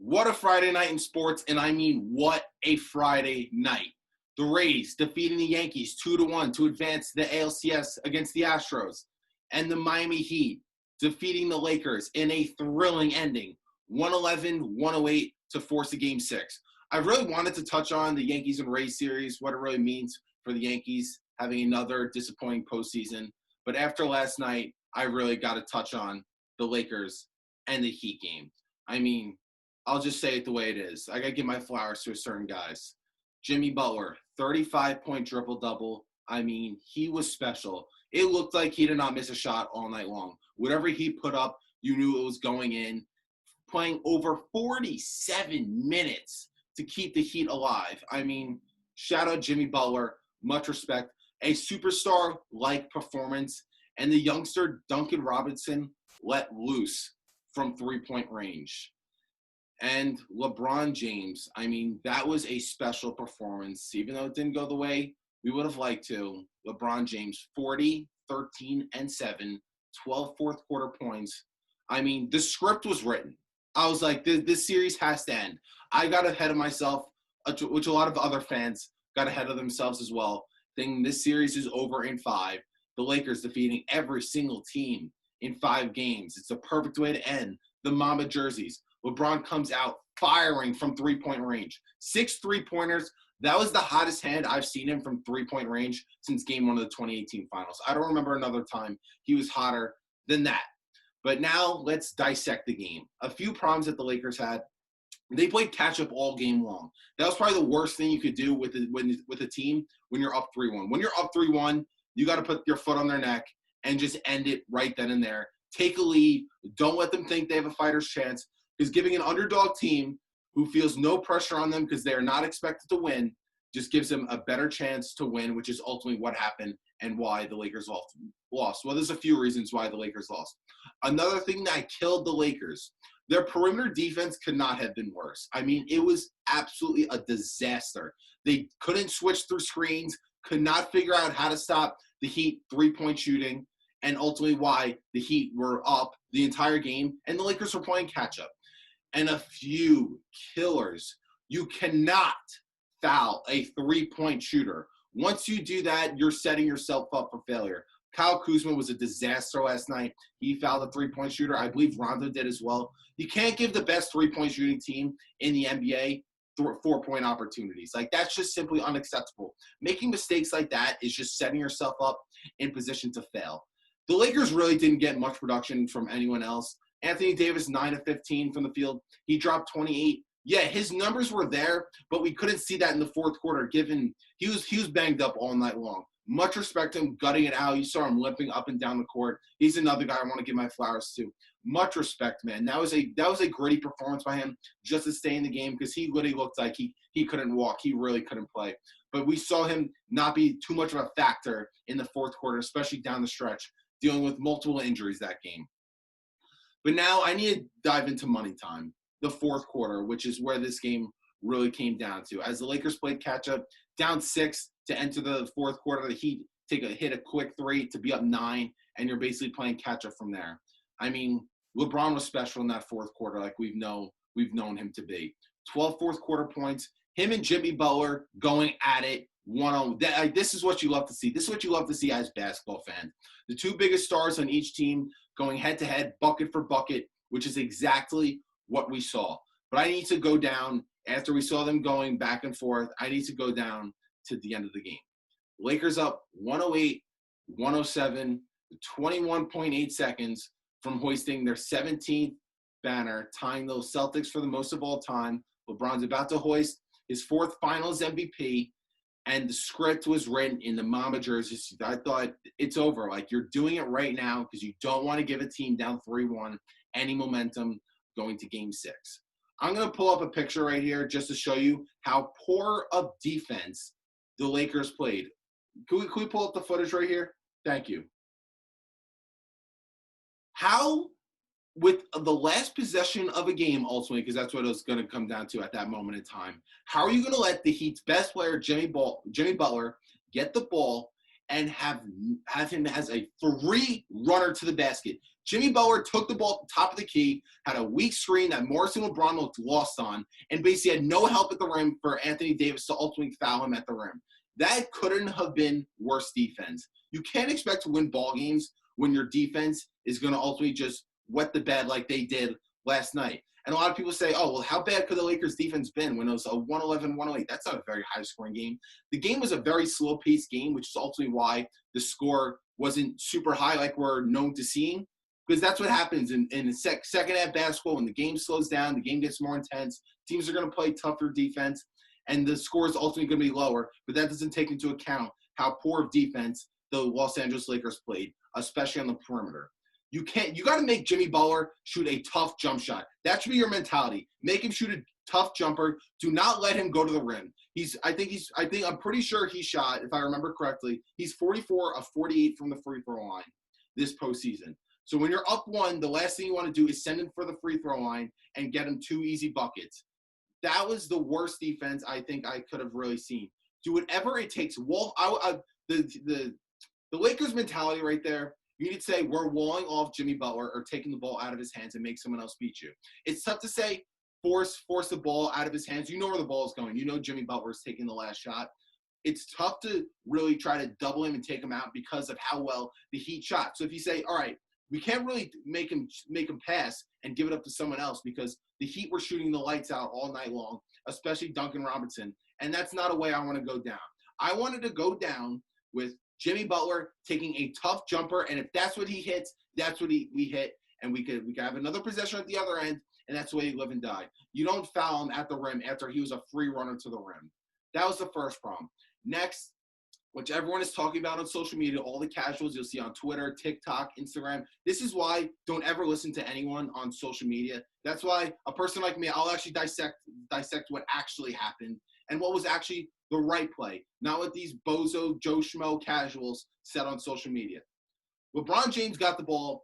What a Friday night in sports, and I mean what a Friday night. The Rays defeating the Yankees 2-1 to advance the ALCS against the Astros, and the Miami Heat defeating the Lakers in a thrilling ending, 111-108 to force a Game 6. I really wanted to touch on the Yankees and Rays series, what it really means for the Yankees having another disappointing postseason. But after last night, I really got to touch on the Lakers and the Heat game. I mean, I'll just say it the way it is. I got to give my flowers to certain guys. Jimmy Butler, 35-point triple-double. I mean, he was special. It looked like he did not miss a shot all night long. Whatever he put up, you knew it was going in. Playing over 47 minutes to keep the Heat alive. I mean, shout out Jimmy Butler. Much respect. A superstar-like performance. And the youngster Duncan Robinson let loose from three-point range. And LeBron James, I mean, that was a special performance. Even though it didn't go the way we would have liked to, LeBron James, 40, 13, and 7, 12 fourth quarter points. I mean, the script was written. I was like, this series has to end. I got ahead of myself, which a lot of other fans got ahead of themselves as well, thinking this series is over in 5. The Lakers defeating every single team in 5 games. It's a perfect way to end the Mamba jerseys. LeBron comes out firing from three-point range. 6 3-pointers. That was the hottest hand I've seen him from three-point range since Game 1 of the 2018 Finals. I don't remember another time he was hotter than that. But now let's dissect the game. A few problems that the Lakers had. They played catch-up all game long. That was probably the worst thing you could do with a team when you're up 3-1. When you're up 3-1, you got to put your foot on their neck and just end it right then and there. Take a lead. Don't let them think they have a fighter's chance. Because giving an underdog team who feels no pressure on them because they are not expected to win just gives them a better chance to win, which is ultimately what happened and why the Lakers lost. Well, there's a few reasons why the Lakers lost. Another thing that killed the Lakers, their perimeter defense could not have been worse. I mean, it was absolutely a disaster. They couldn't switch through screens, could not figure out how to stop the Heat three-point shooting, and ultimately why the Heat were up the entire game, and the Lakers were playing catch-up. And a few killers. You cannot foul a three-point shooter. Once you do that, you're setting yourself up for failure. Kyle Kuzma was a disaster last night. He fouled a three-point shooter. I believe Rondo did as well. You can't give the best three-point shooting team in the NBA 4-point opportunities. Like, that's just simply unacceptable. Making mistakes like that is just setting yourself up in position to fail. The Lakers really didn't get much production from anyone else. Anthony Davis, 9 of 15 from the field. He dropped 28. Yeah, his numbers were there, but we couldn't see that in the fourth quarter, given he was banged up all night long. Much respect to him, gutting it out. You saw him limping up and down the court. He's another guy I want to give my flowers to. Much respect, man. That was a gritty performance by him just to stay in the game because he literally looked like he couldn't walk. He really couldn't play. But we saw him not be too much of a factor in the fourth quarter, especially down the stretch, dealing with multiple injuries that game. But now I need to dive into money time, the fourth quarter, which is where this game really came down to. As the Lakers played catch-up, down 6 to enter the fourth quarter, the Heat hit a quick 3 to be up 9, and you're basically playing catch-up from there. I mean, LeBron was special in that fourth quarter like we've known him to be. 12 fourth quarter points, him and Jimmy Butler going at it one-on-one. This is what you love to see. This is what you love to see as basketball fans. The two biggest stars on each team going head-to-head, bucket for bucket, which is exactly what we saw. But I need to go down, after we saw them going back and forth, I need to go down to the end of the game. Lakers up 108, 107, 21.8 seconds from hoisting their 17th banner, tying those Celtics for the most of all time. LeBron's about to hoist his 4th Finals MVP, and the script was written in the Mamba jerseys. I thought, it's over. Like, you're doing it right now because you don't want to give a team down 3-1 any momentum going to Game 6. I'm going to pull up a picture right here just to show you how poor of defense the Lakers played. Can we pull up the footage right here? Thank you. How, with the last possession of a game, ultimately, because that's what it was going to come down to at that moment in time, how are you going to let the Heat's best player, Jimmy Butler, get the ball and have him as a free runner to the basket. Jimmy Butler took the ball at the top of the key, had a weak screen that Morrison LeBron looked lost on, and basically had no help at the rim for Anthony Davis to ultimately foul him at the rim. That couldn't have been worse defense. You can't expect to win ball games when your defense is going to ultimately just wet the bed like they did last night. And a lot of people say, oh, well, how bad could the Lakers defense been when it was a 111-108? That's not a very high-scoring game. The game was a very slow-paced game, which is ultimately why the score wasn't super high like we're known to seeing, because that's what happens in the second-half basketball. When the game slows down, the game gets more intense, teams are going to play tougher defense, and the score is ultimately going to be lower, but that doesn't take into account how poor of defense the Los Angeles Lakers played, especially on the perimeter. You got to make Jimmy Butler shoot a tough jump shot. That should be your mentality. Make him shoot a tough jumper. Do not let him go to the rim. I'm pretty sure he shot, if I remember correctly, he's 44 of 48 from the free throw line this postseason. So when you're up one, the last thing you want to do is send him for the free throw line and get him 2 easy buckets. That was the worst defense I think I could have really seen. Do whatever it takes. The Lakers mentality right there, you need to say we're walling off Jimmy Butler or taking the ball out of his hands and make someone else beat you. It's tough to say force the ball out of his hands. You know where the ball is going. You know Jimmy Butler is taking the last shot. It's tough to really try to double him and take him out because of how well the Heat shot. So if you say, all right, we can't really make him pass and give it up to someone else because the Heat were shooting the lights out all night long, especially Duncan Robinson, and that's not a way I want to go down. I wanted to go down with Jimmy Butler taking a tough jumper, and if that's what he hits, that's what we hit, and we could have another possession at the other end, and that's the way you live and die. You don't foul him at the rim after he was a free runner to the rim. That was the first problem. Next, which everyone is talking about on social media, all the casuals you'll see on Twitter, TikTok, Instagram. This is why don't ever listen to anyone on social media. That's why a person like me, I'll actually dissect what actually happened and what was actually the right play, not what these bozo, Joe Schmo casuals said on social media. LeBron James got the ball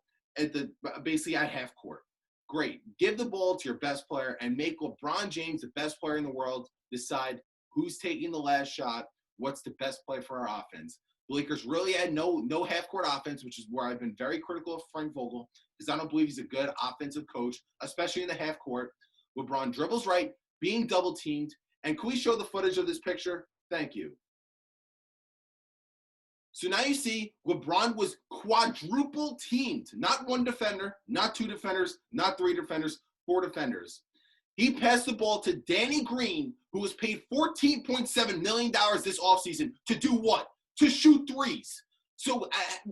basically at half court. Great. Give the ball to your best player and make LeBron James, the best player in the world, decide who's taking the last shot, what's the best play for our offense. The Lakers really had no half-court offense, which is where I've been very critical of Frank Vogel because I don't believe he's a good offensive coach, especially in the half-court. LeBron dribbles right, being double-teamed. And can we show the footage of this picture? Thank you. So now you see LeBron was quadruple teamed. Not one defender, not 2 defenders, not 3 defenders, 4 defenders. He passed the ball to Danny Green, who was paid $14.7 million this offseason to do what? To shoot threes. So,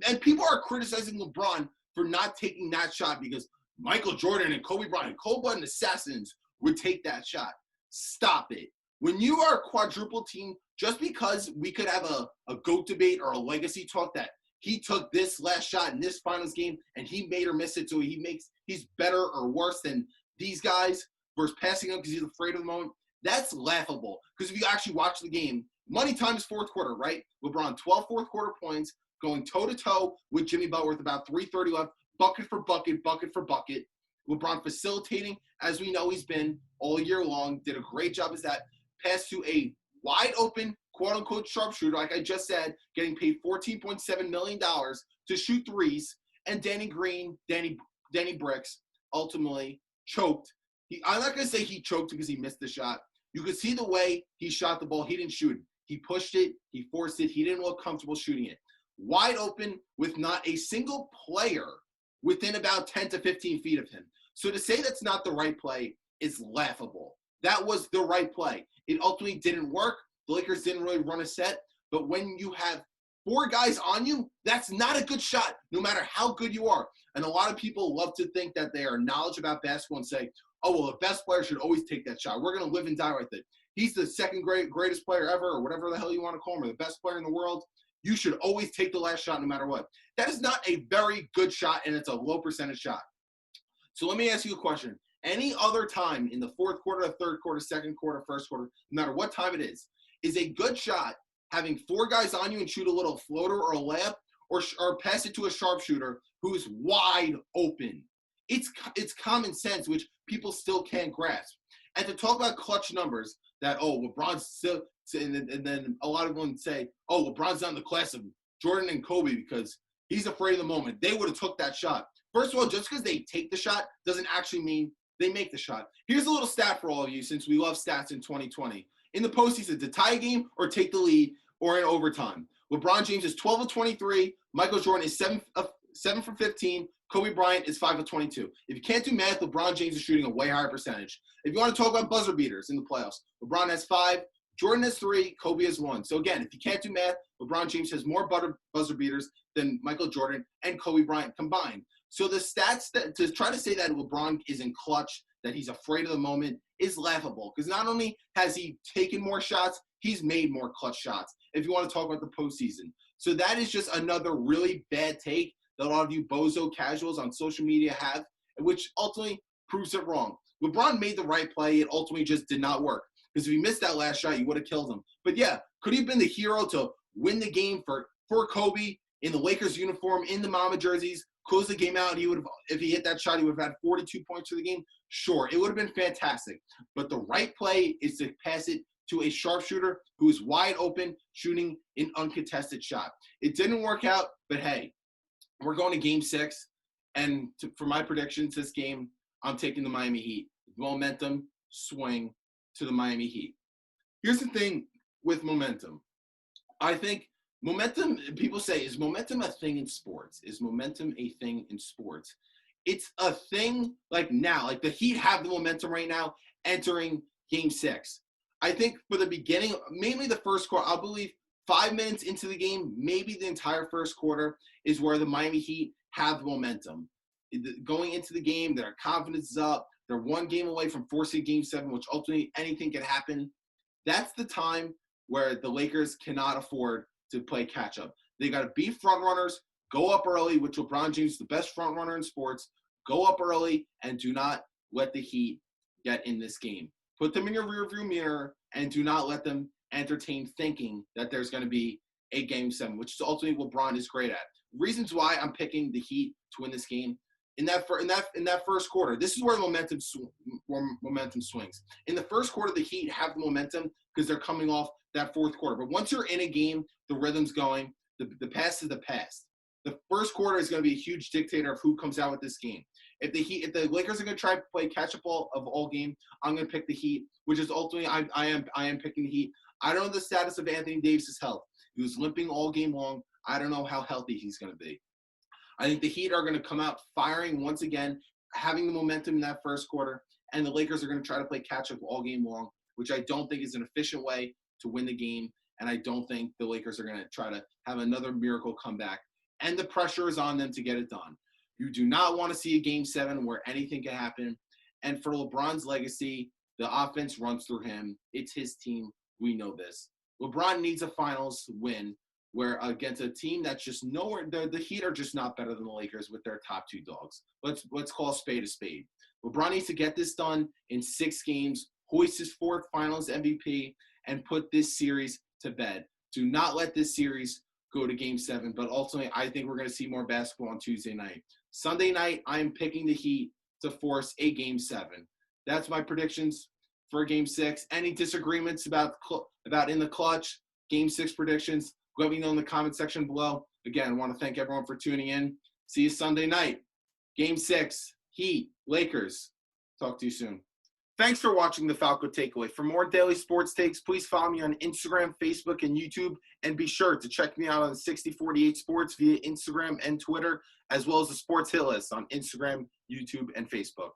and people are criticizing LeBron for not taking that shot because Michael Jordan and Kobe Bryant, cold-blooded assassins, would take that shot. Stop it. When you are a quadruple team, just because we could have a GOAT debate or a legacy talk that he took this last shot in this finals game and he made or missed it, so he's better or worse than these guys versus passing him because he's afraid of the moment, that's laughable. Because if you actually watch the game, money times fourth quarter, right? LeBron, 12 fourth quarter points, going toe-to-toe with Jimmy Butler with about 3:30 left, bucket for bucket, bucket for bucket. LeBron facilitating, as we know he's been all year long, did a great job as that. Pass to a wide-open, quote-unquote sharpshooter, like I just said, getting paid $14.7 million to shoot threes, and Danny Green, Danny Bricks, ultimately choked. I'm not going to say he choked because he missed the shot. You could see the way he shot the ball. He didn't shoot it. He pushed it. He forced it. He didn't look comfortable shooting it. Wide open with not a single player within about 10 to 15 feet of him. So to say that's not the right play is laughable. That was the right play. It ultimately didn't work. The Lakers didn't really run a set. But when you have 4 guys on you, that's not a good shot, no matter how good you are. And a lot of people love to think that they are knowledgeable about basketball and say, oh, well, the best player should always take that shot. We're going to live and die with it. He's the second greatest player ever, or whatever the hell you want to call him, or the best player in the world. You should always take the last shot no matter what. That is not a very good shot, and it's a low percentage shot. So let me ask you a question. Any other time in the fourth quarter, third quarter, second quarter, first quarter, no matter what time it is a good shot having 4 guys on you and shoot a little floater or a layup or pass it to a sharpshooter who's wide open? It's common sense, which people still can't grasp. And to talk about clutch numbers, that, LeBron's still, and then a lot of them say, LeBron's not in the class of Jordan and Kobe because he's afraid of the moment. They would have took that shot. First of all, just because they take the shot doesn't actually mean they make the shot. Here's a little stat for all of you, since we love stats in 2020. In the postseason, to tie a game or take the lead or in overtime. LeBron James is 12 of 23. Michael Jordan is 7 for 15. Kobe Bryant is 5 of 22. If you can't do math, LeBron James is shooting a way higher percentage. If you want to talk about buzzer beaters in the playoffs, LeBron has 5, Jordan has 3, Kobe has 1. So again, if you can't do math, LeBron James has more buzzer beaters than Michael Jordan and Kobe Bryant combined. So the stats to try to say that LeBron is in clutch, that he's afraid of the moment, is laughable. Because not only has he taken more shots, he's made more clutch shots, if you want to talk about the postseason. So that is just another really bad take that a lot of you bozo casuals on social media have, which ultimately proves it wrong. LeBron made the right play. It ultimately just did not work. Because if he missed that last shot, you would have killed him. But yeah, could he have been the hero to win the game for Kobe in the Lakers uniform, in the Mamba jerseys, close the game out, and he would have, if he hit that shot, he would have had 42 points for the game? Sure, it would have been fantastic. But the right play is to pass it to a sharpshooter who is wide open, shooting an uncontested shot. It didn't work out, but hey, we're going to Game 6. And for my predictions this game, I'm taking the Miami Heat. Momentum swing to the Miami Heat. Here's the thing with momentum. I think momentum, people say, is momentum a thing in sports? Is momentum a thing in sports? It's a thing like now. Like the Heat have the momentum right now entering Game 6. I think for the beginning, mainly the first quarter, I believe 5 minutes into the game, maybe the entire first quarter is where the Miami Heat have the momentum. Going into the game, their confidence is up. They're one game away from forcing Game 7, which ultimately anything can happen. That's the time where the Lakers cannot afford to play catch-up. They got to be front runners, go up early, which LeBron James is the best front runner in sports. Go up early and do not let the Heat get in this game. Put them in your rearview mirror and do not let them entertain thinking that there's going to be a Game 7, which is ultimately what LeBron is great at. Reasons why I'm picking the Heat to win this game. In that first quarter, this is where momentum swings. In the first quarter, the Heat have the momentum because they're coming off that fourth quarter. But once you're in a game, the rhythm's going. The past is the past. The first quarter is going to be a huge dictator of who comes out with this game. If the Lakers are going to try to play catch-up all game, I'm going to pick the Heat, which is ultimately I am picking the Heat. I don't know the status of Anthony Davis' health. He was limping all game long. I don't know how healthy he's going to be. I think the Heat are going to come out firing once again, having the momentum in that first quarter, and the Lakers are going to try to play catch-up all game long, which I don't think is an efficient way to win the game, and I don't think the Lakers are going to try to have another miracle comeback. And the pressure is on them to get it done. You do not want to see a Game 7 where anything can happen. And for LeBron's legacy, the offense runs through him. It's his team. We know this. LeBron needs a finals win where against a team that's just nowhere. The Heat are just not better than the Lakers with their top two dogs. Let's call a spade a spade. LeBron needs to get this done in 6 games, hoist his 4th finals MVP, and put this series to bed. Do not let this series go to Game 7, but ultimately I think we're going to see more basketball on Tuesday night. Sunday night, I am picking the Heat to force a Game 7. That's my predictions for Game 6. Any disagreements about in the clutch, Game 6 predictions, let me know in the comment section below. Again, I want to thank everyone for tuning in. See you Sunday night. Game 6, Heat, Lakers. Talk to you soon. Thanks for watching the Falco Takeaway. For more daily sports takes, please follow me on Instagram, Facebook, and YouTube. And be sure to check me out on 6048 Sports via Instagram and Twitter, as well as the Sports Hit List on Instagram, YouTube, and Facebook.